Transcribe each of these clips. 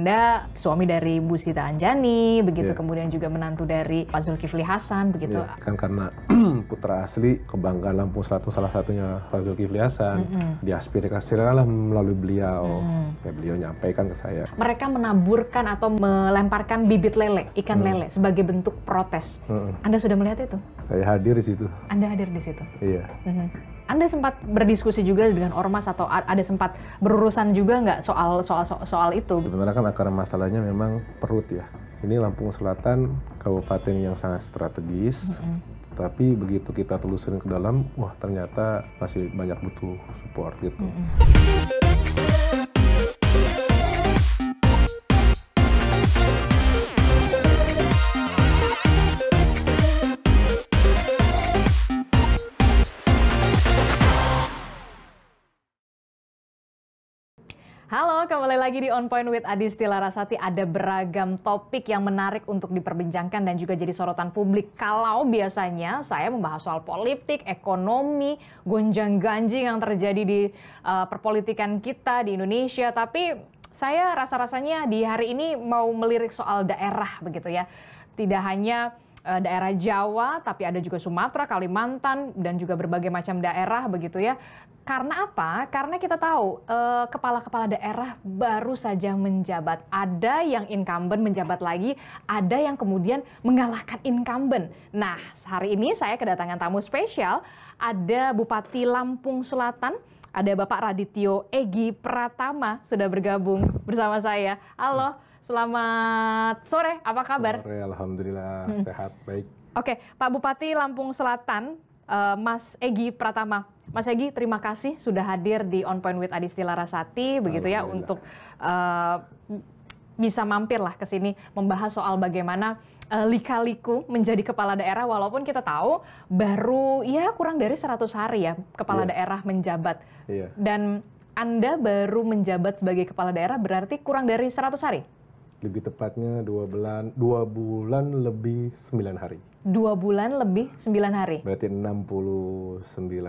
Anda suami dari Bu Sita Anjani, begitu kemudian juga menantu dari Pak Zulkifli Hasan, begitu. Kan karena putra asli kebanggaan Lampung Selatan salah satunya Pak Zulkifli Hasan, diaspirasikan lah melalui beliau. Beliau nyampaikan ke saya. Mereka menaburkan atau melemparkan bibit lele, ikan lele sebagai bentuk protes. Anda sudah melihat itu? Saya hadir di situ. Anda hadir di situ? Iya. Anda sempat berdiskusi juga dengan ormas atau ada sempat berurusan juga nggak soal itu? Sebenarnya kan akar masalahnya memang perut ya. Ini Lampung Selatan kabupaten yang sangat strategis, tapi begitu kita telusurin ke dalam, wah ternyata masih banyak butuh support gitu. Halo, kembali lagi di On Point with Adisti Larasati. Ada beragam topik yang menarik untuk diperbincangkan dan juga jadi sorotan publik. Kalau biasanya saya membahas soal politik, ekonomi, gonjang-ganjing yang terjadi di perpolitikan kita di Indonesia. Tapi saya rasa-rasanya di hari ini mau melirik soal daerah begitu ya. Tidak hanya daerah Jawa, tapi ada juga Sumatera, Kalimantan, dan juga berbagai macam daerah begitu ya. Karena apa? Karena kita tahu kepala-kepala daerah baru saja menjabat. Ada yang incumbent menjabat lagi, ada yang kemudian mengalahkan incumbent. Nah, hari ini saya kedatangan tamu spesial, ada Bupati Lampung Selatan, ada Bapak Radityo Egy Pratama sudah bergabung bersama saya. Halo, selamat sore, apa kabar? Sore, alhamdulillah, sehat, baik. Oke, Pak Bupati Lampung Selatan, Mas Egy Pratama. Mas Egy, terima kasih sudah hadir di On Point with Adisti Larasati, begitu ya, untuk bisa mampirlah ke sini membahas soal bagaimana lika-liku menjadi kepala daerah, walaupun kita tahu baru ya kurang dari 100 hari ya kepala daerah menjabat. Dan Anda baru menjabat sebagai kepala daerah berarti kurang dari 100 hari? Lebih tepatnya 2 bulan lebih 9 hari. 2 bulan lebih 9 hari? Berarti 69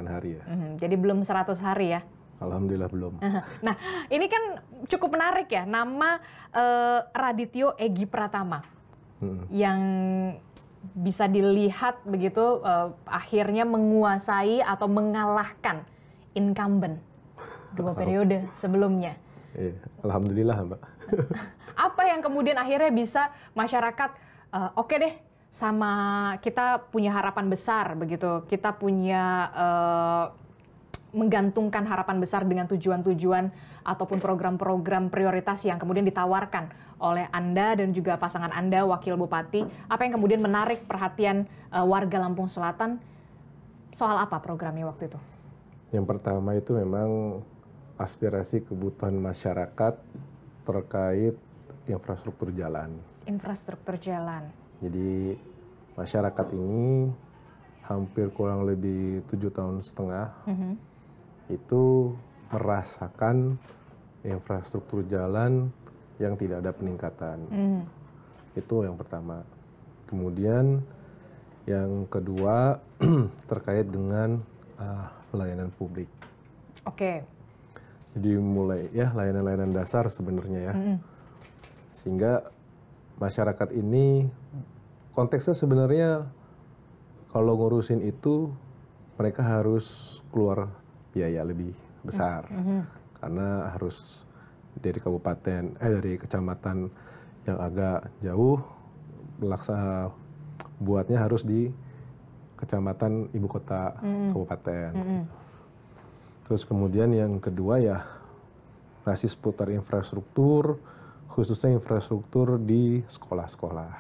hari ya. Jadi belum 100 hari ya? Alhamdulillah belum. Nah, ini kan cukup menarik ya, nama Radityo Egy Pratama. Yang bisa dilihat begitu akhirnya menguasai atau mengalahkan incumbent 2 periode sebelumnya. Alhamdulillah, Mbak. Apa yang kemudian akhirnya bisa masyarakat oke deh, sama kita punya harapan besar begitu, kita punya menggantungkan harapan besar dengan tujuan-tujuan ataupun program-program prioritas yang kemudian ditawarkan oleh Anda dan juga pasangan Anda, Wakil Bupati. Apa yang kemudian menarik perhatian warga Lampung Selatan? Soal apa programnya waktu itu? Yang pertama itu memang aspirasi kebutuhan masyarakat terkait infrastruktur jalan. Infrastruktur jalan. Jadi masyarakat ini hampir kurang lebih 7,5 tahun itu merasakan infrastruktur jalan yang tidak ada peningkatan. Itu yang pertama. Kemudian yang kedua terkait dengan layanan publik. Oke. Jadi mulai ya layanan-layanan dasar sebenarnya ya. Sehingga masyarakat ini konteksnya sebenarnya kalau ngurusin itu mereka harus keluar biaya lebih besar. Karena harus dari kabupaten dari kecamatan yang agak jauh buatnya harus di kecamatan ibu kota kabupaten. Terus kemudian yang kedua ya masih seputar infrastruktur, khususnya infrastruktur di sekolah-sekolah.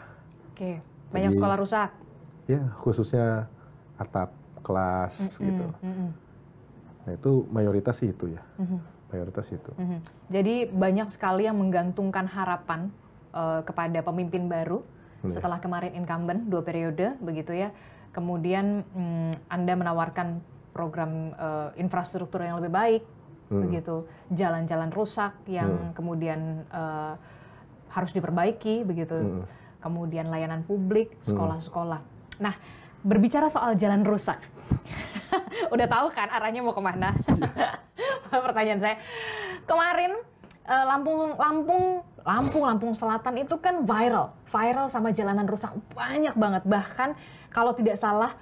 Oke, banyak sekolah rusak? Ya, khususnya atap kelas gitu. Nah itu mayoritas itu ya, mayoritas itu. Jadi banyak sekali yang menggantungkan harapan kepada pemimpin baru setelah kemarin incumbent 2 periode begitu ya. Kemudian Anda menawarkan program infrastruktur yang lebih baik, begitu, jalan-jalan rusak yang kemudian harus diperbaiki, begitu, kemudian layanan publik, sekolah-sekolah. Nah, berbicara soal jalan rusak, udah tahu kan arahnya mau kemana? Pertanyaan saya, kemarin Lampung Lampung Selatan itu kan viral sama jalanan rusak banyak banget. Bahkan kalau tidak salah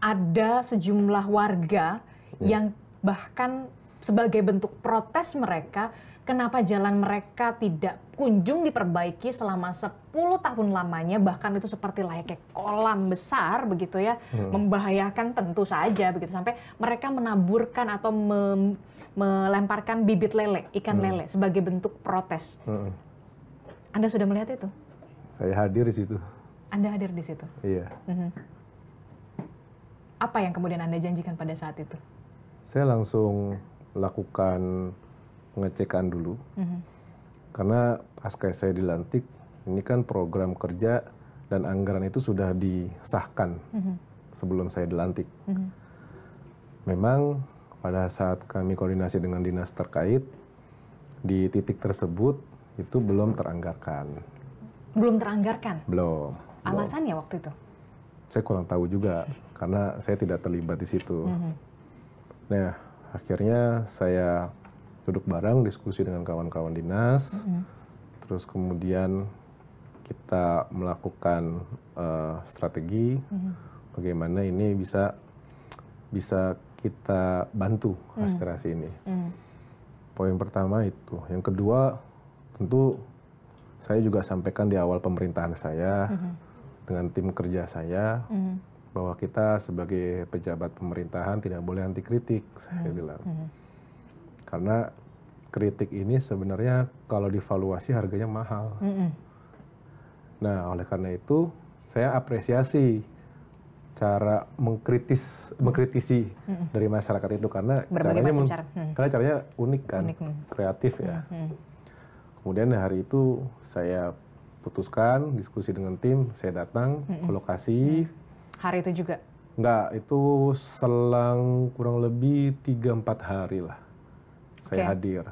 ada sejumlah warga yang bahkan sebagai bentuk protes mereka, kenapa jalan mereka tidak kunjung diperbaiki selama 10 tahun lamanya, bahkan itu seperti layaknya kolam besar begitu ya, membahayakan tentu saja begitu, sampai mereka menaburkan atau melemparkan bibit lele, ikan lele sebagai bentuk protes. Anda sudah melihat itu? Saya hadir di situ. Anda hadir di situ? Iya. Apa yang kemudian Anda janjikan pada saat itu? Saya langsung lakukan pengecekan dulu, karena pasca saya dilantik, ini kan program kerja dan anggaran itu sudah disahkan sebelum saya dilantik. Memang pada saat kami koordinasi dengan dinas terkait, di titik tersebut itu belum teranggarkan. Belum teranggarkan? Belum. Alasannya waktu itu? Saya kurang tahu juga, karena saya tidak terlibat di situ. Nah, akhirnya saya duduk bareng, diskusi dengan kawan-kawan dinas, terus kemudian kita melakukan strategi bagaimana ini bisa kita bantu aspirasi ini. Poin pertama itu. Yang kedua, tentu saya juga sampaikan di awal pemerintahan saya dengan tim kerja saya, bahwa kita sebagai pejabat pemerintahan tidak boleh anti kritik, saya bilang. Karena kritik ini sebenarnya kalau divaluasi harganya mahal. Nah, oleh karena itu saya apresiasi cara mengkritisi dari masyarakat itu, karena caranya unik kan, kreatif ya. Kemudian hari itu saya putuskan, diskusi dengan tim, saya datang ke lokasi. Hari itu juga? Enggak, itu selang kurang lebih 3-4 hari lah saya hadir.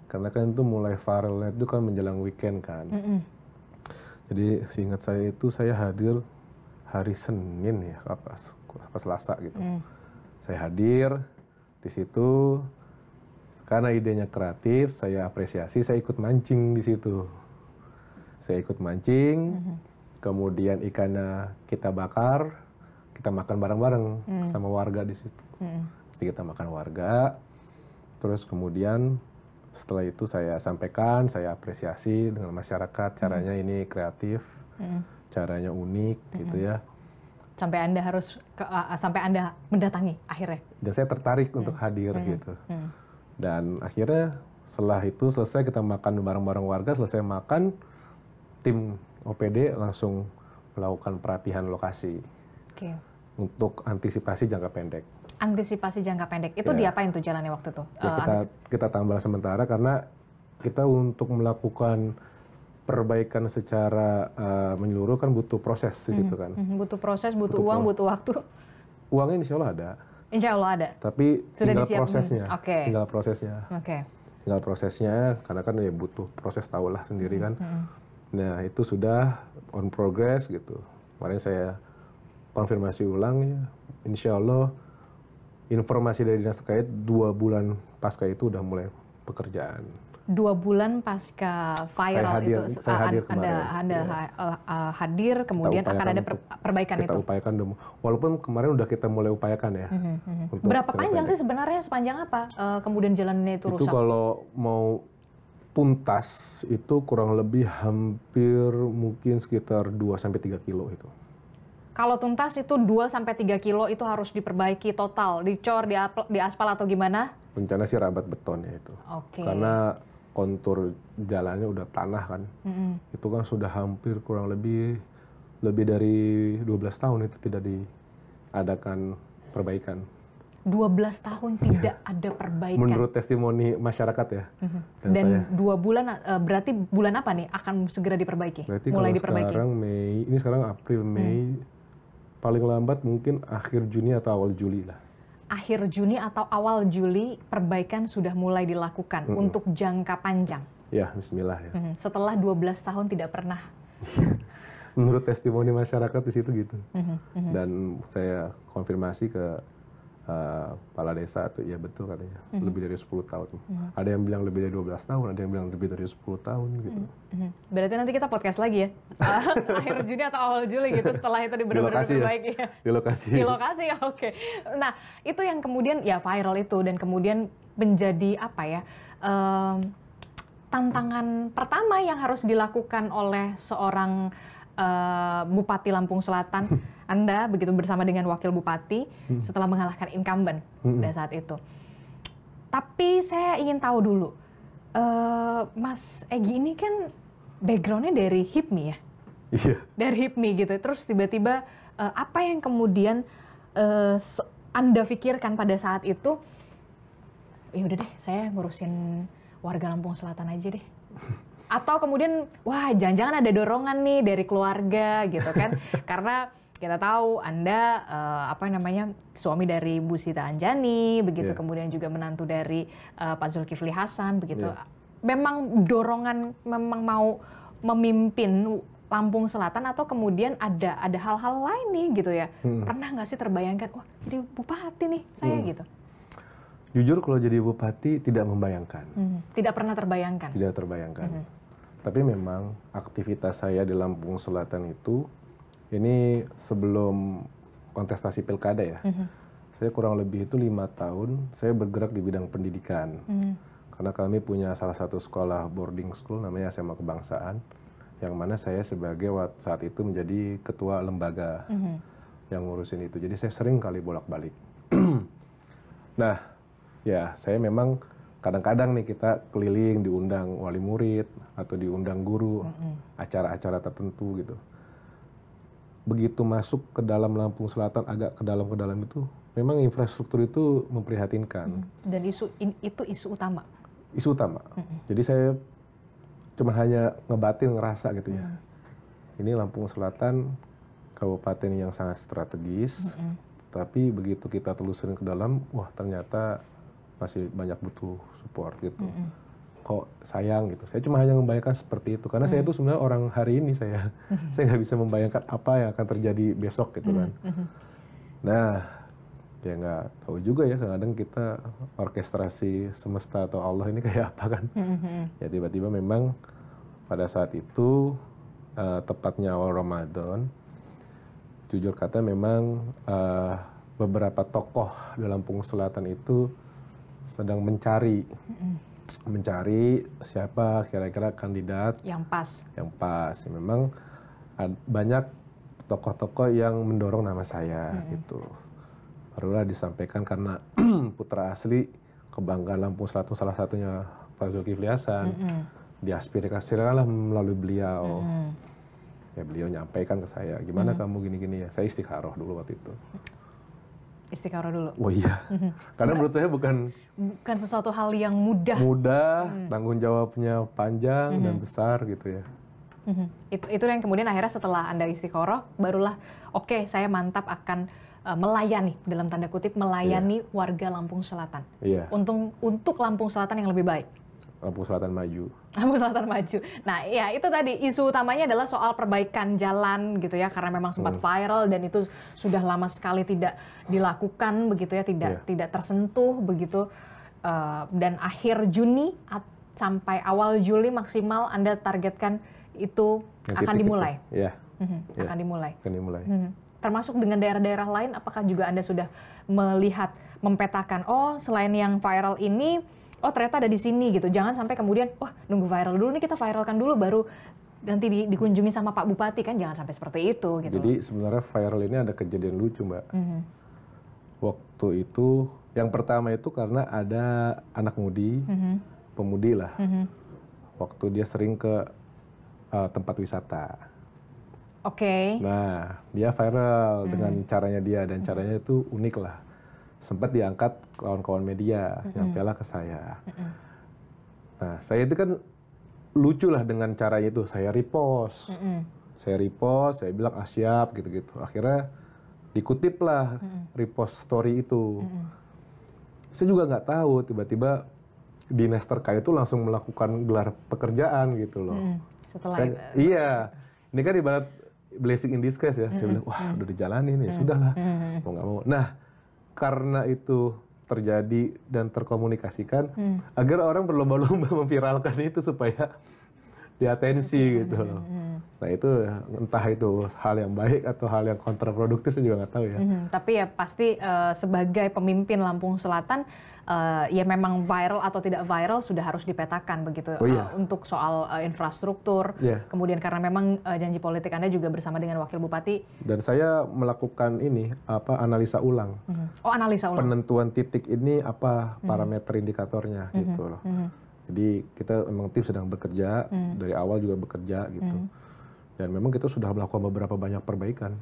Karena kan itu mulai viralnya itu kan menjelang weekend kan. Jadi seingat saya itu saya hadir hari Senin ya, apa Selasa gitu. Saya hadir di situ, karena idenya kreatif, saya apresiasi, saya ikut mancing di situ. Saya ikut mancing, kemudian ikannya kita bakar, kita makan bareng-bareng sama warga di situ. Jadi kita makan warga, terus kemudian setelah itu saya sampaikan, saya apresiasi dengan masyarakat, caranya ini kreatif, caranya unik gitu ya. Sampai Anda sampai Anda mendatangi akhirnya. Dan saya tertarik untuk hadir gitu. Dan akhirnya setelah itu selesai kita makan bareng-bareng warga, selesai makan, tim OPD langsung melakukan perapihan lokasi. Untuk antisipasi jangka pendek. Antisipasi jangka pendek, itu diapain tuh jalannya waktu itu? Ya, kita tambal sementara karena kita untuk melakukan perbaikan secara menyeluruh kan butuh proses di situ kan. Butuh proses, butuh uang, butuh waktu. Uangnya insya Allah ada. Insya Allah ada. Tapi sudah tinggal prosesnya. Tinggal prosesnya. Tinggal prosesnya, karena kan ya butuh proses, tahulah sendiri kan. Nah itu sudah on progress gitu. Kemarin saya konfirmasi ulang ya, insya Allah informasi dari dinas terkait 2 bulan pasca itu udah mulai pekerjaan. 2 bulan pasca viral itu Anda hadir, kemudian akan ada perbaikan itu. Kita upayakan, walaupun kemarin udah kita mulai upayakan ya. Berapa panjang sih sebenarnya, sepanjang apa kemudian jalannya itu rusak? Itu kalau mau tuntas itu kurang lebih hampir mungkin sekitar 2-3 kilo itu. Kalau tuntas itu 2-3 kilo itu harus diperbaiki total, dicor, di aspal atau gimana? Rencana sih rabat beton ya itu. Karena kontur jalannya udah tanah kan. Itu kan sudah hampir kurang lebih dari 12 tahun itu tidak diadakan perbaikan. 12 tahun tidak ada perbaikan. Menurut testimoni masyarakat ya. Dan 2 bulan, berarti bulan apa nih akan segera diperbaiki? Berarti mulai diperbaiki. Sekarang Mei, ini sekarang April, Mei, paling lambat mungkin akhir Juni atau awal Juli lah. Akhir Juni atau awal Juli perbaikan sudah mulai dilakukan untuk jangka panjang. Ya, bismillah ya. Setelah 12 tahun tidak pernah. Menurut testimoni masyarakat di situ gitu. Dan saya konfirmasi ke kepala desa tuh, ya betul katanya, lebih dari 10 tahun. Ada yang bilang lebih dari 12 tahun, ada yang bilang lebih dari 10 tahun gitu. Berarti nanti kita podcast lagi ya, akhir Juni atau awal Juli gitu, setelah itu benar-benar baik ya. Di lokasi. Di lokasi, oke. Nah, itu yang kemudian ya viral itu, dan kemudian menjadi apa ya, tantangan pertama yang harus dilakukan oleh seorang Bupati Lampung Selatan. Anda begitu bersama dengan wakil bupati setelah mengalahkan incumbent pada saat itu. Tapi saya ingin tahu dulu, Mas Egy ini kan backgroundnya dari HIPMI ya? Iya. Dari HIPMI gitu. Terus tiba-tiba apa yang kemudian Anda pikirkan pada saat itu? Ya udah deh, saya ngurusin warga Lampung Selatan aja deh. Atau kemudian, wah jangan-jangan ada dorongan nih dari keluarga gitu kan? Karena kita tahu Anda suami dari Bu Sita Anjani, begitu, kemudian juga menantu dari Pak Zulkifli Hasan, begitu. Memang dorongan, memang mau memimpin Lampung Selatan, atau kemudian ada hal-hal lain nih gitu ya? Pernah nggak sih terbayangkan, wah jadi bupati nih saya gitu? Jujur kalau jadi bupati tidak membayangkan. Tidak pernah terbayangkan? Tidak terbayangkan. Tapi memang aktivitas saya di Lampung Selatan itu, ini sebelum kontestasi pilkada ya, saya kurang lebih itu 5 tahun saya bergerak di bidang pendidikan. Karena kami punya salah satu sekolah boarding school namanya SMA Kebangsaan, yang mana saya sebagai saat itu menjadi ketua lembaga yang ngurusin itu. Jadi saya sering kali bolak-balik. Nah, ya saya memang kadang-kadang nih kita keliling, diundang wali murid atau diundang guru, acara-acara tertentu gitu. Begitu masuk ke dalam Lampung Selatan, agak ke dalam itu, memang infrastruktur itu memprihatinkan. Dan itu isu utama? Isu utama. Jadi saya cuma hanya ngebatin, ngerasa gitu ya. Ini Lampung Selatan, kabupaten yang sangat strategis, tapi begitu kita telusurin ke dalam, wah ternyata masih banyak butuh support gitu. Kok sayang gitu. Saya cuma hanya membayangkan seperti itu, karena saya itu sebenarnya orang hari ini, saya nggak bisa membayangkan apa yang akan terjadi besok gitu kan. Nah, ya nggak tahu juga ya, kadang kita orkestrasi semesta atau Allah ini kayak apa kan. Ya tiba-tiba memang pada saat itu, tepatnya awal Ramadan, jujur kata memang beberapa tokoh di Lampung Selatan itu sedang mencari siapa kira-kira kandidat yang pas. Memang banyak tokoh-tokoh yang mendorong nama saya gitu. Barulah disampaikan karena putra asli kebanggaan Lampung Selatan salah satunya Pak Zulkifli Hasan, diaspirasikanlah melalui beliau. Ya beliau nyampaikan ke saya, gimana kamu gini-gini ya. Saya istikharah dulu waktu itu. Istikharah dulu? Oh iya, karena menurut saya bukan sesuatu hal yang mudah. Tanggung jawabnya panjang dan besar gitu ya. Itu yang kemudian akhirnya setelah Anda istikharah, barulah oke, saya mantap akan melayani, dalam tanda kutip, melayani warga Lampung Selatan. Untuk Lampung Selatan yang lebih baik. Lampung Selatan maju. Lampung Selatan maju. Nah, ya itu tadi isu utamanya adalah soal perbaikan jalan gitu ya, karena memang sempat viral dan itu sudah lama sekali tidak dilakukan begitu ya, tidak tersentuh begitu. Dan akhir Juni sampai awal Juli maksimal Anda targetkan itu akan dimulai. Akan dimulai. Termasuk dengan daerah-daerah lain, apakah juga Anda sudah melihat, mempetakan, oh selain yang viral ini, oh ternyata ada di sini gitu. Jangan sampai kemudian, wah nunggu viral dulu nih, kita viralkan dulu baru nanti dikunjungi sama Pak Bupati, kan jangan sampai seperti itu gitu. Jadi sebenarnya viral ini ada kejadian lucu, Mbak. Waktu itu yang pertama itu karena ada anak pemudi lah. Waktu dia sering ke tempat wisata. Nah, dia viral dengan caranya dia, dan caranya itu unik lah. Sempat diangkat kawan-kawan media, nyampelah ke saya. Nah, saya itu kan lucu lah dengan caranya itu. Saya repost, saya bilang siap gitu-gitu. Akhirnya dikutip lah repost story itu. Saya juga nggak tahu, tiba-tiba dinas terkait itu langsung melakukan gelar pekerjaan gitu loh. Iya, ini kan ibarat blessing in disguise ya. Saya bilang, wah udah dijalanin ya, sudahlah, mau nggak mau. Nah, karena itu terjadi dan terkomunikasikan, agar orang berlomba-lomba memviralkan itu supaya diatensi gitu loh. Nah itu entah itu hal yang baik atau hal yang kontraproduktif saya juga nggak tahu ya. Tapi ya pasti sebagai pemimpin Lampung Selatan ya memang viral atau tidak viral sudah harus dipetakan begitu. Untuk soal infrastruktur. Kemudian karena memang janji politik Anda juga bersama dengan Wakil Bupati. Dan saya melakukan ini analisa ulang. Analisa ulang. Penentuan titik ini apa parameter indikatornya gitu loh. Jadi kita memang tim sedang bekerja, dari awal juga bekerja gitu. Dan memang kita sudah melakukan beberapa banyak perbaikan.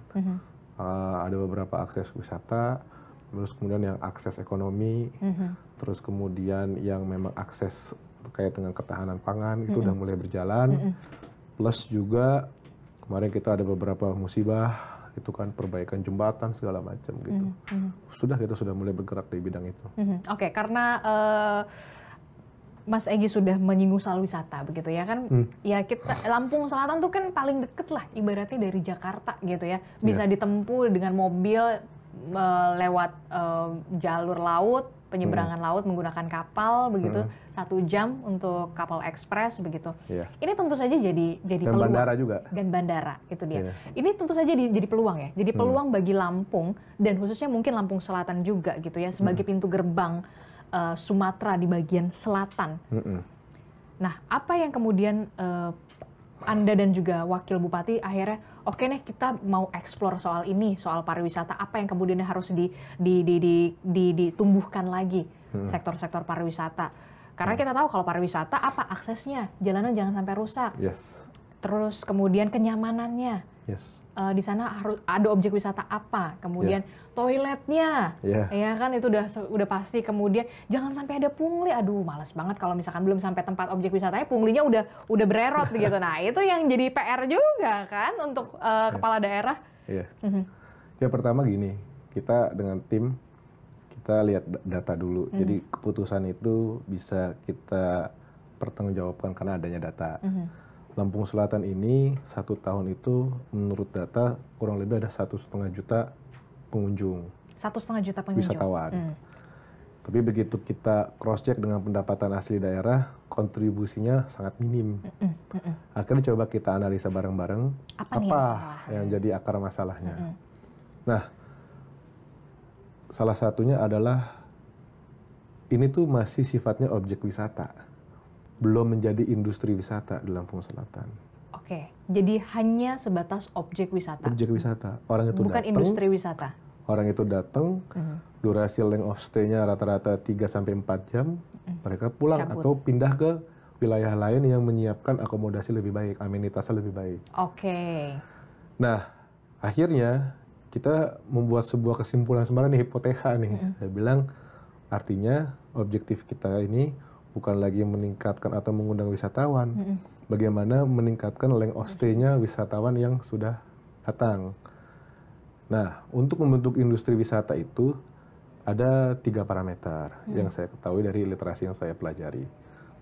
Ada beberapa akses wisata, terus kemudian yang akses ekonomi, terus kemudian yang memang akses terkait dengan ketahanan pangan, itu udah mulai berjalan. Plus juga kemarin kita ada beberapa musibah, itu kan perbaikan jembatan segala macam gitu. Kita sudah mulai bergerak di bidang itu. Oke, karena Mas Egy sudah menyinggung soal wisata begitu ya kan, ya kita Lampung Selatan tuh kan paling deket lah ibaratnya dari Jakarta gitu ya, bisa ditempuh dengan mobil lewat jalur laut, penyeberangan laut menggunakan kapal begitu, 1 jam untuk kapal ekspres begitu. Ini tentu saja jadi dan peluang. Bandara juga. Dan bandara itu dia. Ini tentu saja jadi peluang ya, jadi peluang bagi Lampung dan khususnya mungkin Lampung Selatan juga gitu ya sebagai pintu gerbang Sumatera di bagian selatan. Nah, apa yang kemudian Anda dan juga Wakil Bupati akhirnya, oke nih kita mau eksplor soal ini, soal pariwisata, apa yang kemudian harus ditumbuhkan lagi sektor-sektor pariwisata. Karena kita tahu kalau pariwisata apa aksesnya, jalanan jangan sampai rusak. Terus kemudian kenyamanannya. Di sana harus ada objek wisata apa, kemudian toiletnya, ya kan itu udah pasti. Kemudian jangan sampai ada pungli, aduh males banget kalau misalkan belum sampai tempat objek wisatanya punglinya udah bererot gitu. Nah itu yang jadi PR juga kan untuk kepala daerah. Ya pertama gini, kita dengan tim kita lihat data dulu. Jadi keputusan itu bisa kita pertanggungjawabkan karena adanya data. Lampung Selatan ini 1 tahun itu menurut data kurang lebih ada 1,5 juta pengunjung. 1,5 juta pengunjung. Wisatawan. Tapi begitu kita cross check dengan pendapatan asli daerah, kontribusinya sangat minim. Akhirnya coba kita analisa bareng-bareng apa yang jadi akar masalahnya. Nah, salah satunya adalah ini tuh masih sifatnya objek wisata. Belum menjadi industri wisata di Lampung Selatan. Oke, jadi hanya sebatas objek wisata. Objek wisata, orang itu bukan datang. Industri wisata. Orang itu datang, durasi length of stay-nya rata-rata 3-4 jam, mereka pulang atau pindah ke wilayah lain yang menyiapkan akomodasi lebih baik, amenitasnya lebih baik. Nah, akhirnya kita membuat sebuah kesimpulan sebenarnya hipotesa nih. Saya bilang artinya objektif kita ini bukan lagi meningkatkan atau mengundang wisatawan, bagaimana meningkatkan length of stay-nya wisatawan yang sudah datang. Nah, untuk membentuk industri wisata itu ada 3 parameter yang saya ketahui dari literasi yang saya pelajari.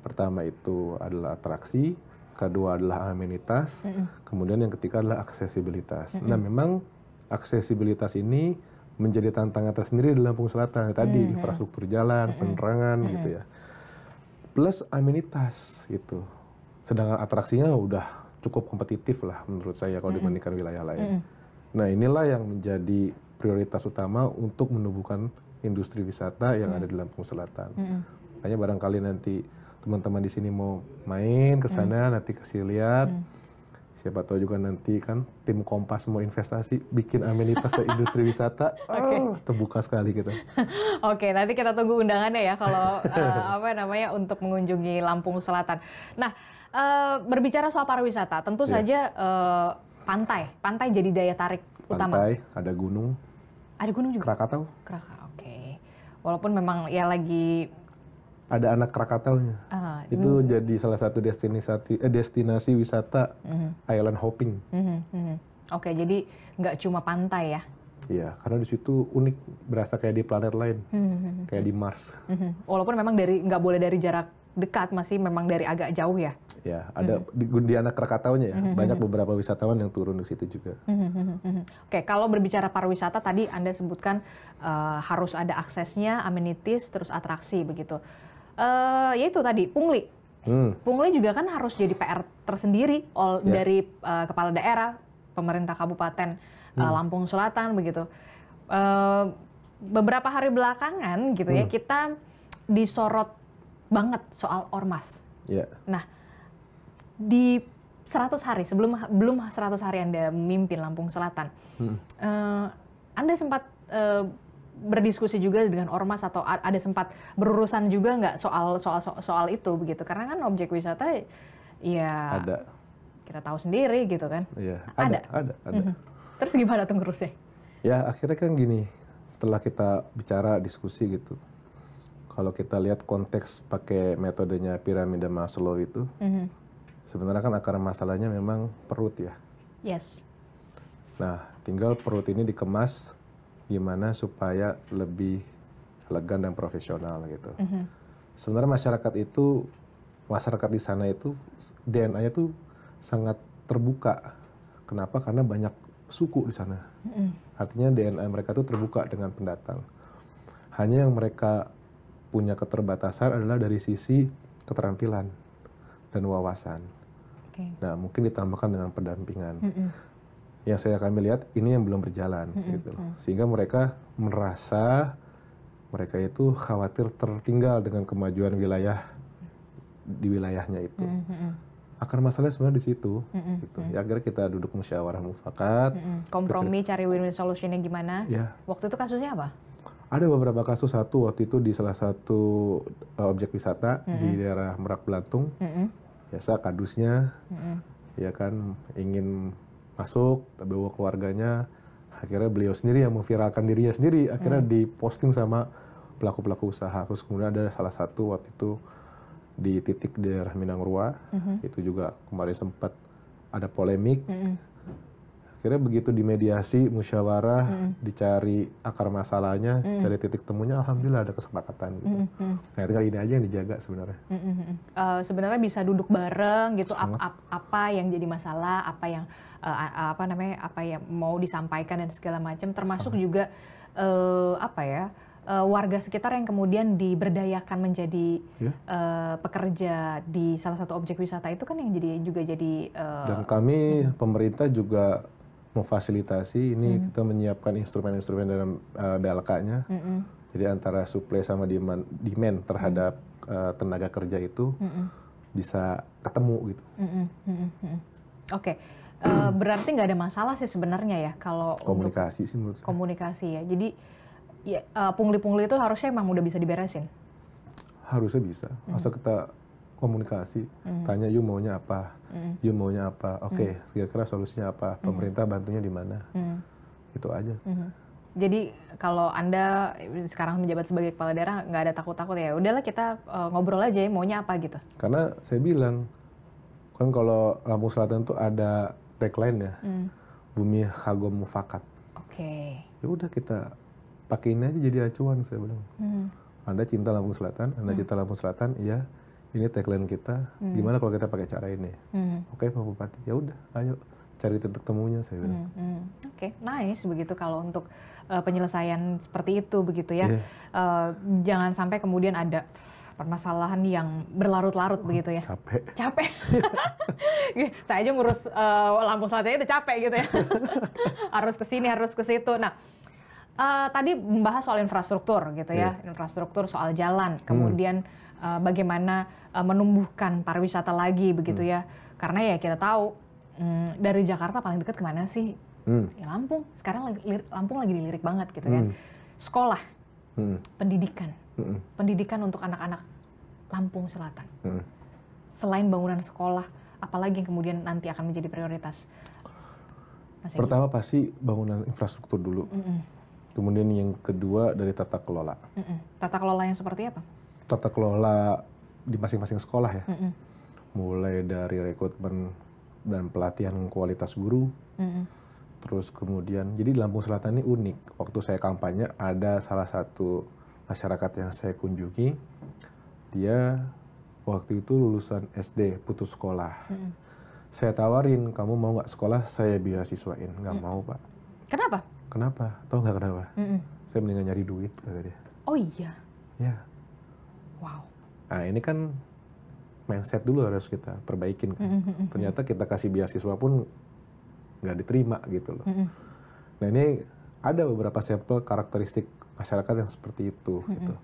Pertama itu adalah atraksi, kedua adalah amenitas, kemudian yang ketiga adalah aksesibilitas. Nah, memang aksesibilitas ini menjadi tantangan tersendiri di Lampung Selatan. Tadi infrastruktur jalan, penerangan gitu ya. Plus amenitas gitu. Sedangkan atraksinya udah cukup kompetitif lah menurut saya kalau dibandingkan wilayah lain. Nah inilah yang menjadi prioritas utama untuk menumbuhkan industri wisata yang ada di Lampung Selatan. Makanya barangkali nanti teman-teman di sini mau main ke sana, nanti kasih lihat. Siapa tahu juga nanti kan tim Kompas mau investasi bikin amenitas dan industri wisata, terbuka sekali kita. Oke, nanti kita tunggu undangannya ya kalau untuk mengunjungi Lampung Selatan. Nah, berbicara soal pariwisata, tentu saja pantai jadi daya tarik utama. Pantai, ada gunung. Ada gunung juga. Krakatau. Oke. Walaupun memang ya lagi ada anak Krakataunya. Itu jadi salah satu destinasi wisata island hopping. Oke, jadi nggak cuma pantai ya? Iya, karena di situ unik, berasa kayak di planet lain, kayak di Mars. Walaupun memang nggak boleh dari jarak dekat, masih memang dari agak jauh ya? Ya, ada di anak Krakataunya ya, banyak beberapa wisatawan yang turun di situ juga. Oke, kalau berbicara pariwisata tadi Anda sebutkan harus ada aksesnya, amenities, terus atraksi begitu. Ya itu tadi, pungli. Pungli juga kan harus jadi PR tersendiri dari kepala daerah, pemerintah kabupaten Lampung Selatan begitu. Beberapa hari belakangan gitu ya, kita disorot banget soal ormas. Nah, di 100 hari belum 100 hari Anda memimpin Lampung Selatan, Anda sempat berdiskusi juga dengan ormas atau ada sempat berurusan juga nggak soal itu begitu? Karena kan objek wisata ya ada. Kita tahu sendiri gitu kan? Iya, ada. Terus gimana tuh ngurusnya? Ya akhirnya kan gini, setelah kita bicara diskusi gitu, kalau kita lihat konteks pakai metodenya piramida Maslow itu, sebenarnya kan akar masalahnya memang perut ya. Yes. Nah, tinggal perut ini dikemas gimana supaya lebih elegan dan profesional gitu. Sebenarnya masyarakat di sana itu DNA-nya tuh sangat terbuka. Kenapa? Karena banyak suku di sana. Artinya DNA mereka tuh terbuka dengan pendatang. Hanya yang mereka punya keterbatasan adalah dari sisi keterampilan dan wawasan. Nah, mungkin ditambahkan dengan pendampingan. Yang kami lihat ini yang belum berjalan gitu loh. Sehingga mereka merasa mereka itu khawatir tertinggal dengan kemajuan wilayah di wilayahnya itu. Akar masalahnya sebenarnya di situ gitu. Ya akhirnya kita duduk musyawarah mufakat, kompromi cari win-win solutionnya gimana? Ya. Waktu itu kasusnya apa? Ada beberapa kasus. Satu waktu itu di salah satu objek wisata di daerah Merak Belatung. Biasa kadusnya ya kan ingin masuk, tapi bawa keluarganya. Akhirnya beliau sendiri yang memviralkan dirinya sendiri. Akhirnya diposting sama pelaku-pelaku usaha. Terus kemudian ada salah satu waktu itu di titik daerah Minangrua, itu juga kemarin sempat ada polemik. Akhirnya begitu dimediasi, musyawarah, dicari akar masalahnya, cari titik temunya, alhamdulillah ada kesepakatan. Gitu. Nah, tinggal ini aja yang dijaga sebenarnya. Sebenarnya bisa duduk bareng gitu, apa yang jadi masalah, apa yang mau disampaikan dan segala macam, termasuk juga warga sekitar yang kemudian diberdayakan menjadi pekerja di salah satu objek wisata itu kan yang jadi dan kami pemerintah juga memfasilitasi ini. Kita menyiapkan instrumen-instrumen dalam BLK-nya. Jadi antara supply sama demand terhadap tenaga kerja itu bisa ketemu gitu. Oke. Berarti nggak ada masalah sih sebenarnya ya kalau komunikasi sih menurut saya. Komunikasi ya. Jadi ya, pungli-pungli itu harusnya emang udah bisa diberesin? Harusnya bisa. Asal kita komunikasi, tanya you maunya apa, you maunya apa, oke, kira-kira solusinya apa, pemerintah bantunya di mana, itu aja. Jadi kalau Anda sekarang menjabat sebagai kepala daerah nggak ada takut-takut ya, udahlah kita ngobrol aja ya, maunya apa gitu? Karena saya bilang, kan kalau Lampung Selatan tuh ada tagline ya, Bumi Kagom Mufakat. Ya udah kita pakai ini aja jadi acuan, saya bilang. Anda cinta Lampung Selatan, Anda cinta Lampung Selatan, iya. Ini tagline kita. Gimana kalau kita pakai cara ini? Oke, Pak Bupati. Ya udah, ayo cari titik temunya, saya bilang. Oke, nice begitu kalau untuk penyelesaian seperti itu begitu ya. Jangan sampai kemudian ada permasalahan yang berlarut-larut begitu ya. Capek. Saya aja ngurus Lampung Selatan udah capek gitu ya. Harus ke sini, harus ke situ. Nah, tadi membahas soal infrastruktur gitu ya, infrastruktur soal jalan, kemudian bagaimana menumbuhkan pariwisata lagi begitu ya, karena ya kita tahu dari Jakarta paling dekat kemana sih? Ya Lampung. Sekarang Lampung lagi dilirik banget gitu kan. Sekolah, pendidikan untuk anak-anak Lampung Selatan. Selain bangunan sekolah, apalagi yang kemudian nanti akan menjadi prioritas? Pertama pasti bangunan infrastruktur dulu. Kemudian yang kedua dari tata kelola. Tata kelola yang seperti apa? Tata kelola di masing-masing sekolah ya. Mulai dari rekrutmen dan pelatihan kualitas guru. Terus kemudian, jadi di Lampung Selatan ini unik. Waktu saya kampanye ada salah satu masyarakat yang saya kunjungi, dia Waktu itu lulusan SD, putus sekolah. Saya tawarin, kamu mau nggak sekolah? Saya beasiswain. Nggak mau, Pak. Kenapa? Kenapa? Tahu nggak kenapa? Saya mendingan nyari duit, kata dia. Oh iya? Ya. Wow. Nah ini kan mindset dulu harus kita perbaikin kan. Ternyata kita kasih beasiswa pun nggak diterima gitu loh. Nah ini ada beberapa sampel karakteristik masyarakat yang seperti itu gitu.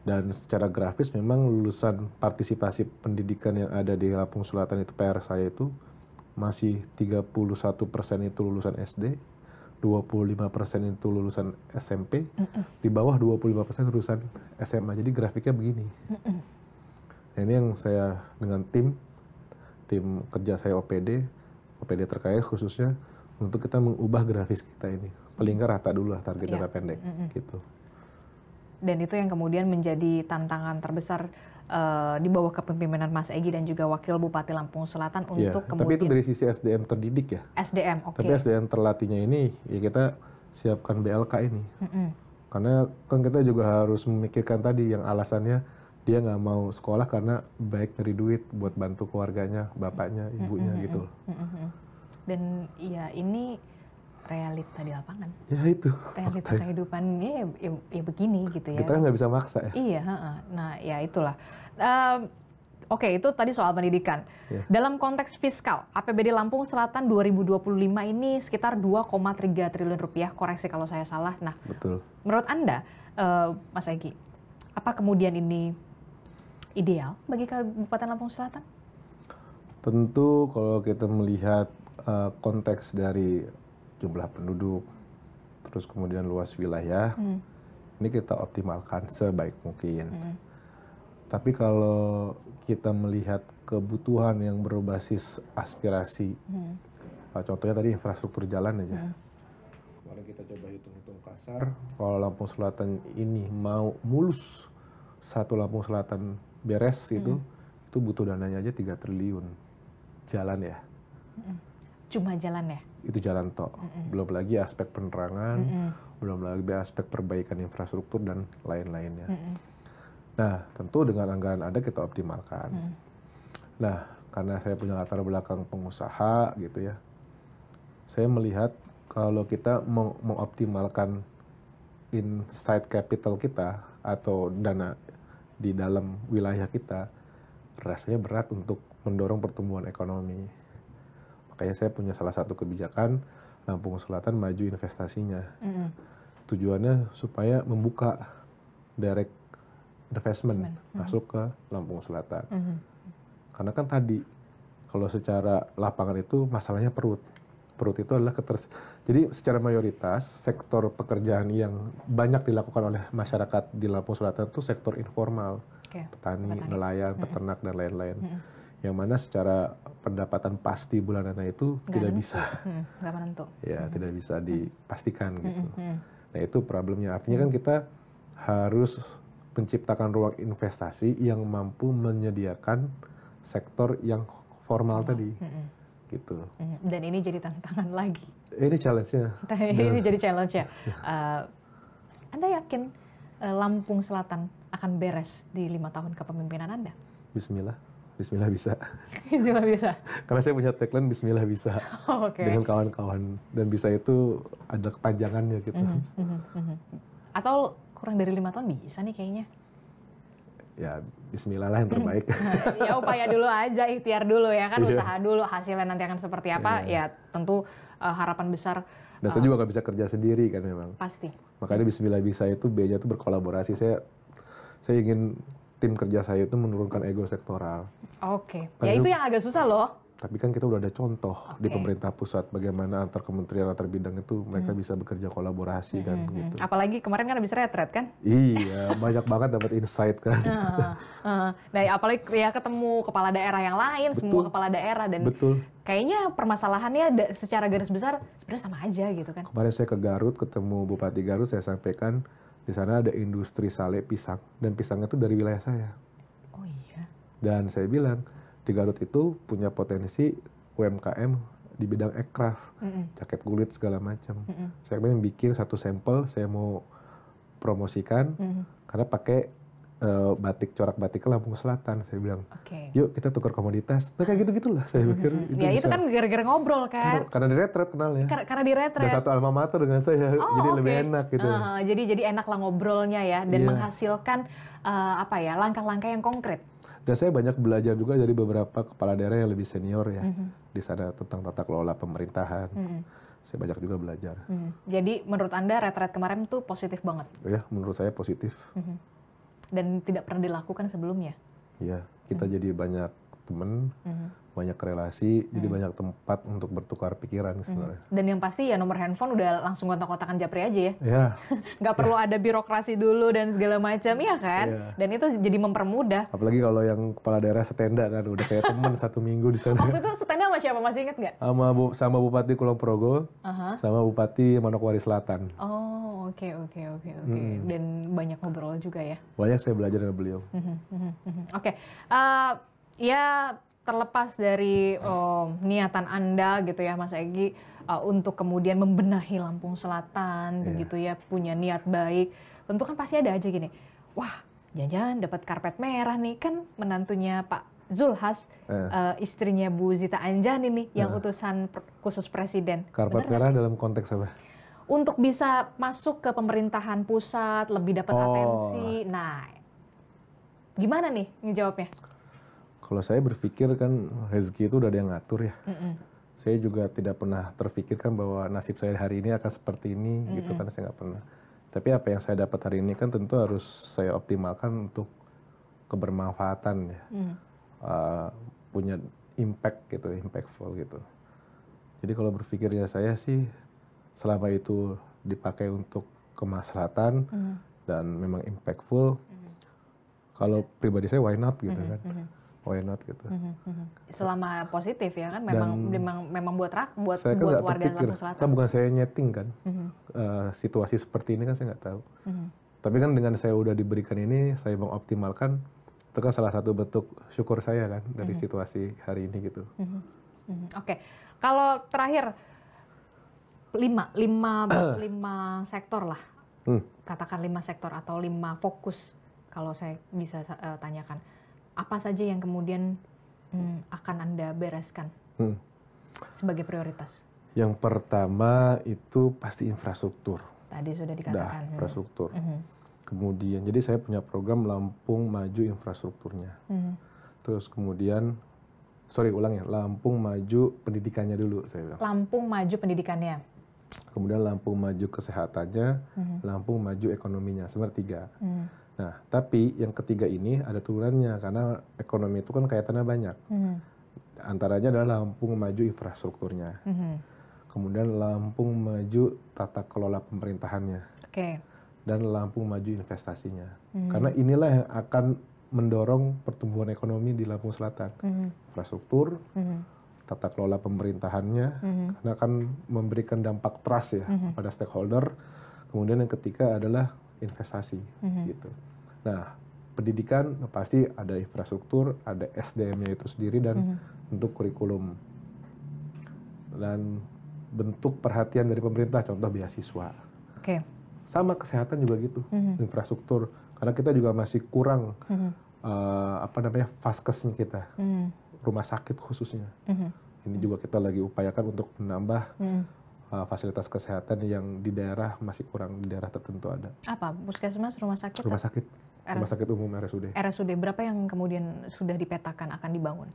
Dan secara grafis memang lulusan partisipasi pendidikan yang ada di Lampung Selatan itu PR saya itu masih 31% itu lulusan SD, 25% itu lulusan SMP, di bawah 25% lulusan SMA. Jadi grafiknya begini. Nah, ini yang saya dengan tim kerja saya OPD terkait khususnya untuk kita mengubah grafis kita ini. Paling nggak rata dulu lah target jangka pendek gitu. Dan itu yang kemudian menjadi tantangan terbesar di bawah kepemimpinan Mas Egy dan juga Wakil Bupati Lampung Selatan untuk kemudian. Tapi itu dari sisi SDM terdidik ya. SDM, oke. Tapi SDM terlatihnya ini ya kita siapkan BLK ini. Karena kan kita juga harus memikirkan tadi yang alasannya dia nggak mau sekolah karena baik dari duit buat bantu keluarganya, bapaknya, ibunya gitu. Dan ya ini realita di lapangan. Ya itu. Realita kehidupannya ya begini gitu ya. Kita kan nggak bisa maksa ya. Iya, nah ya itulah. Oke, itu tadi soal pendidikan. Dalam konteks fiskal, APBD Lampung Selatan 2025 ini sekitar 2,3 triliun rupiah, koreksi kalau saya salah. Nah, betul. Menurut Anda, Mas Egy, apa kemudian ini ideal bagi Kabupaten Lampung Selatan? Tentu kalau kita melihat konteks dari jumlah penduduk, terus kemudian luas wilayah, ini kita optimalkan sebaik mungkin. Tapi kalau kita melihat kebutuhan yang berbasis aspirasi, contohnya tadi infrastruktur jalan aja. Kemarin kita coba hitung-hitung kasar, kalau Lampung Selatan ini mau mulus, satu Lampung Selatan beres itu butuh dananya aja 3 triliun. Jalan ya. Cuma jalan ya? Itu jalan tol. Belum lagi aspek penerangan, belum lagi aspek perbaikan infrastruktur dan lain-lainnya. Nah, tentu dengan anggaran ada kita optimalkan. Nah, karena saya punya latar belakang pengusaha gitu ya, saya melihat kalau kita mengoptimalkan inside capital kita atau dana di dalam wilayah kita, rasanya berat untuk mendorong pertumbuhan ekonomi. Makanya saya punya salah satu kebijakan Lampung Selatan maju investasinya. Tujuannya supaya membuka direct investment masuk ke Lampung Selatan. Karena kan tadi kalau secara lapangan itu masalahnya perut. Perut itu adalah jadi secara mayoritas sektor pekerjaan yang banyak dilakukan oleh masyarakat di Lampung Selatan itu sektor informal, petani, nelayan, peternak dan lain-lain. Yang mana secara pendapatan pasti bulanannya itu tidak bisa, nggak menentu. Ya tidak bisa dipastikan gitu. Nah itu problemnya. Artinya kan kita harus menciptakan ruang investasi yang mampu menyediakan sektor yang formal tadi. Gitu. Dan ini jadi tantangan lagi. Ini challenge-nya. Ini jadi challenge-nya. Anda yakin Lampung Selatan akan beres di 5 tahun kepemimpinan Anda? Bismillah. Bismillah bisa. Bismillah bisa. Karena saya punya tagline Bismillah bisa. Dengan kawan-kawan. Dan bisa itu ada kepanjangannya gitu. Atau kurang dari 5 tahun bisa nih kayaknya? Ya Bismillah lah yang terbaik. Ya upaya dulu aja, ikhtiar dulu ya kan, usaha dulu, hasilnya nanti akan seperti apa, ya tentu harapan besar. Dan saya juga gak bisa kerja sendiri kan memang. Pasti. Makanya Bismillah bisa itu B-nya itu berkolaborasi. Saya ingin tim kerja saya itu menurunkan ego sektoral. Oke. Ya itu yang agak susah loh. Tapi kan kita udah ada contoh di pemerintah pusat bagaimana antar kementerian antar bidang itu mereka bisa bekerja kolaborasi kan gitu. Apalagi kemarin kan habis retret kan? Iya, banyak banget dapat insight kan. Nah, apalagi ya ketemu kepala daerah yang lain, semua kepala daerah dan kayaknya permasalahannya secara garis besar sebenarnya sama aja gitu kan. Kemarin saya ke Garut ketemu Bupati Garut, saya sampaikan di sana ada industri sale pisang dan pisangnya itu dari wilayah saya. Oh iya. Dan saya bilang di Garut itu punya potensi UMKM di bidang aircraft, jaket kulit segala macam. Saya pengen bikin satu sampel, saya mau promosikan karena pakai batik, corak batik ke Lampung Selatan. Saya bilang, Oke. yuk kita tukar komoditas. Nah kayak gitu-gitulah saya pikir. Ya itu kan gara-gara ngobrol kan. Karena di retret kenalnya. Karena di retret. Dan satu alma mater dengan saya, jadi lebih enak gitu. Jadi enak lah ngobrolnya ya, dan menghasilkan langkah-langkah yang konkret. Dan saya banyak belajar juga dari beberapa kepala daerah yang lebih senior ya di sana tentang tata kelola pemerintahan. Saya banyak juga belajar. Jadi menurut Anda retret kemarin tuh positif banget? Ya, menurut saya positif. Dan tidak pernah dilakukan sebelumnya? Ya, kita jadi banyak teman, banyak relasi, jadi banyak tempat untuk bertukar pikiran sebenarnya. Dan yang pasti ya nomor handphone udah langsung kontak-kontakan Japri aja ya? Ya. Nggak perlu ada birokrasi dulu dan segala macam, ya kan? Ya. Dan itu jadi mempermudah. Apalagi kalau yang kepala daerah setenda kan, udah kayak teman 1 minggu di sana. Waktu itu setenda sama siapa, masih inget nggak? Sama Bupati Kulon Progo, sama Bupati Manokwari Selatan. Oh, oke. Dan banyak ngobrol juga ya? Banyak saya belajar dengan beliau. Oke. Ya terlepas dari niatan Anda gitu ya Mas Egy untuk kemudian membenahi Lampung Selatan begitu ya, punya niat baik, tentu kan pasti ada aja gini, wah jangan-jangan dapat karpet merah nih, kan menantunya Pak Zulhas, istrinya Bu Zita Anjani nih yang utusan khusus presiden. Karpet merah dalam konteks apa? Untuk bisa masuk ke pemerintahan pusat, lebih dapat atensi. Nah, gimana nih ngejawabnya? Kalau saya berpikir kan rezeki itu udah ada yang ngatur ya. Saya juga tidak pernah terpikirkan bahwa nasib saya hari ini akan seperti ini gitu kan, saya nggak pernah. Tapi apa yang saya dapat hari ini kan tentu harus saya optimalkan untuk kebermanfaatan ya. Punya impact gitu, impactful gitu. Jadi kalau berpikirnya saya sih selama itu dipakai untuk kemaslahatan dan memang impactful, kalau pribadi saya why not gitu kan. Why not gitu. Selama positif ya kan, memang buat saya kan warga Lampung Selatan. Kan bukan saya nyeting kan, situasi seperti ini kan saya nggak tahu. Tapi kan dengan saya udah diberikan ini, saya mengoptimalkan, itu kan salah satu bentuk syukur saya kan dari situasi hari ini gitu. Oke, kalau terakhir 5 sektor lah, katakan 5 sektor atau 5 fokus, kalau saya bisa tanyakan. Apa saja yang kemudian akan Anda bereskan sebagai prioritas? Yang pertama itu pasti infrastruktur. Tadi sudah dikatakan. Infrastruktur. Kemudian, jadi saya punya program Lampung Maju Infrastrukturnya. Terus kemudian, Lampung Maju Pendidikannya dulu saya bilang. Lampung Maju Pendidikannya. Kemudian Lampung Maju Kesehatannya, Lampung Maju Ekonominya, sebenarnya 3. Nah, tapi yang ketiga ini ada turunannya karena ekonomi itu kan kaitannya banyak. Antaranya adalah Lampung Maju Infrastrukturnya. Kemudian Lampung Maju Tata Kelola Pemerintahannya. Dan Lampung Maju Investasinya. Karena inilah yang akan mendorong pertumbuhan ekonomi di Lampung Selatan. Infrastruktur, tata kelola pemerintahannya, karena akan memberikan dampak trust ya pada stakeholder. Kemudian yang ketiga adalah investasi gitu. Nah, pendidikan pasti ada infrastruktur, ada SDM-nya itu sendiri dan bentuk kurikulum dan bentuk perhatian dari pemerintah, contoh beasiswa. Sama kesehatan juga gitu, infrastruktur, karena kita juga masih kurang vaskesnya kita, rumah sakit khususnya. Ini juga kita lagi upayakan untuk menambah fasilitas kesehatan yang di daerah masih kurang, di daerah tertentu ada. Apa? Puskesmas, rumah sakit? Rumah sakit umum RSUD. RSUD, berapa yang kemudian sudah dipetakan akan dibangun?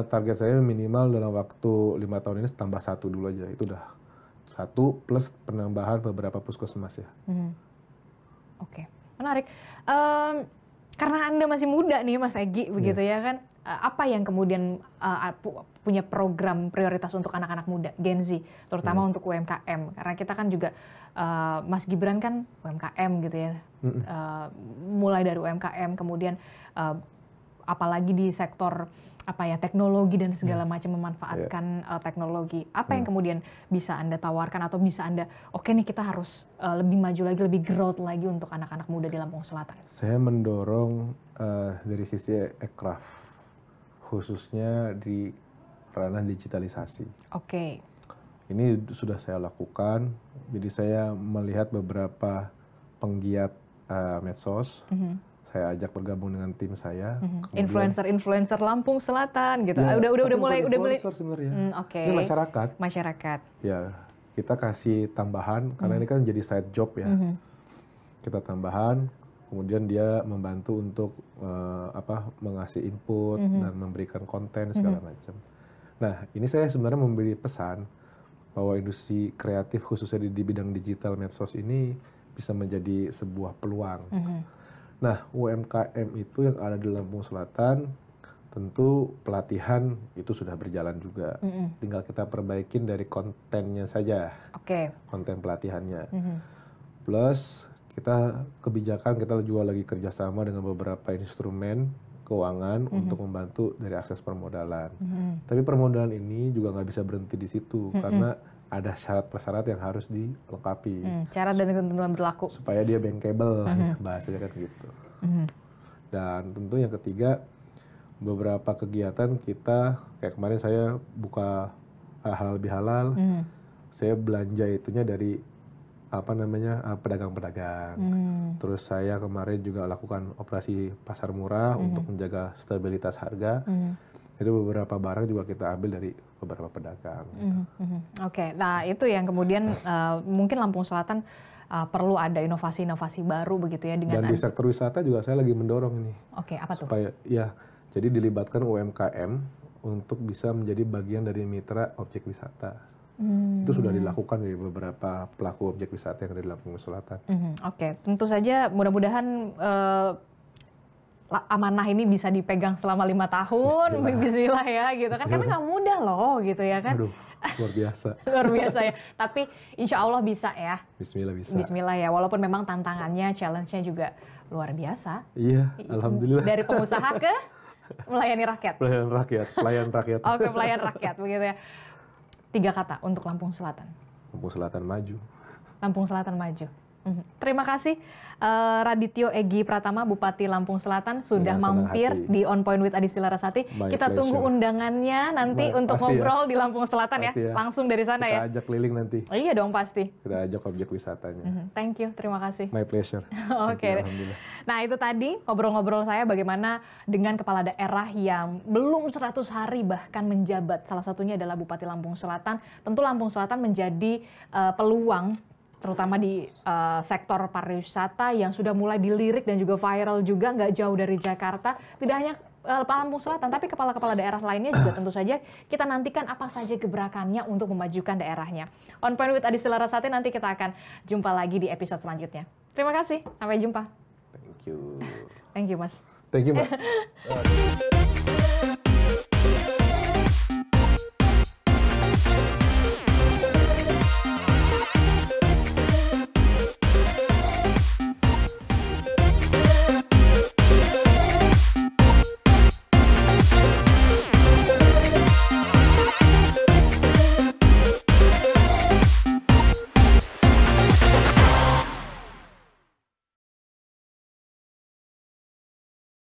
Target saya minimal dalam waktu 5 tahun ini tambah 1 dulu aja, itu udah 1 plus penambahan beberapa puskesmas ya. Menarik. Karena Anda masih muda nih Mas Egy, begitu ya kan? Apa yang kemudian punya program prioritas untuk anak-anak muda, Gen Z, terutama untuk UMKM? Karena kita kan juga, Mas Gibran kan UMKM gitu ya, mulai dari UMKM, kemudian apalagi di sektor teknologi dan segala macam, memanfaatkan teknologi. Apa yang kemudian bisa Anda tawarkan atau bisa Anda, oke nih kita harus lebih maju lagi, lebih growth lagi untuk anak-anak muda di Lampung Selatan? Saya mendorong dari sisi aircraft, khususnya di ranah digitalisasi. Ini sudah saya lakukan, jadi saya melihat beberapa penggiat medsos, saya ajak bergabung dengan tim saya. Influencer Lampung Selatan gitu. Ya, udah mulai sebenarnya. Oke. Ini masyarakat. Masyarakat. Ya, kita kasih tambahan karena ini kan jadi side job ya. Kita tambahan, kemudian dia membantu untuk mengasih input dan memberikan konten segala macam. Nah, ini saya sebenarnya memberi pesan bahwa industri kreatif khususnya di bidang digital medsos ini bisa menjadi sebuah peluang. Nah, UMKM itu yang ada di Lampung Selatan, tentu pelatihan itu sudah berjalan juga. Tinggal kita perbaikin dari kontennya saja. Konten pelatihannya. Plus kebijakan kita juga lagi kerjasama dengan beberapa instrumen keuangan untuk membantu dari akses permodalan. Tapi permodalan ini juga nggak bisa berhenti di situ karena ada syarat-persyarat yang harus dilengkapi. Syarat dan ketentuan berlaku. Supaya dia bankable, bahasanya kan gitu. Dan tentu yang ketiga, beberapa kegiatan kita, kayak kemarin saya buka halal bihalal, saya belanja itunya dari pedagang-pedagang. Terus saya kemarin juga lakukan operasi pasar murah untuk menjaga stabilitas harga. Itu beberapa barang juga kita ambil dari beberapa pedagang. Oke, nah itu yang kemudian mungkin Lampung Selatan perlu ada inovasi-inovasi baru begitu ya dengan. Dan di sektor wisata juga saya lagi mendorong ini. Oke, apa tuh? Supaya jadi dilibatkan UMKM untuk bisa menjadi bagian dari mitra objek wisata. Itu sudah dilakukan dari beberapa pelaku objek wisata yang ada di Lampung Selatan. Oke, tentu saja mudah-mudahan amanah ini bisa dipegang selama 5 tahun, bismillah ya gitu kan, karena nggak mudah loh gitu ya kan. Aduh, luar biasa. Luar biasa ya, tapi insya Allah bisa ya. Bismillah bisa. Bismillah ya, walaupun memang tantangannya, challenge-nya juga luar biasa. Iya, alhamdulillah. Dari pengusaha ke melayani rakyat. Pelayan rakyat. Oke, pelayan rakyat begitu ya. 3 kata untuk Lampung Selatan. Lampung Selatan maju. Lampung Selatan maju. Terima kasih Radityo Egy Pratama, Bupati Lampung Selatan sudah mampir di On Point with Adisty Larasati. Kita tunggu undangannya nanti untuk ngobrol di Lampung Selatan ya. Langsung dari sana ya. Kita ajak keliling nanti. Iya dong pasti. Kita ajak objek wisatanya. Thank you, terima kasih. My pleasure. Oke. Nah itu tadi ngobrol-ngobrol saya bagaimana dengan kepala daerah yang belum 100 hari bahkan menjabat. Salah satunya adalah Bupati Lampung Selatan. Tentu Lampung Selatan menjadi peluang terutama di sektor pariwisata yang sudah mulai dilirik dan juga viral juga, nggak jauh dari Jakarta. Tidak hanya Lampung Selatan, tapi kepala-kepala daerah lainnya juga tentu saja kita nantikan apa saja gebrakannya untuk memajukan daerahnya. On Point with Adisty Larasati, nanti kita akan jumpa lagi di episode selanjutnya. Terima kasih, sampai jumpa. Thank you. Thank you, Mas. Thank you, Mbak.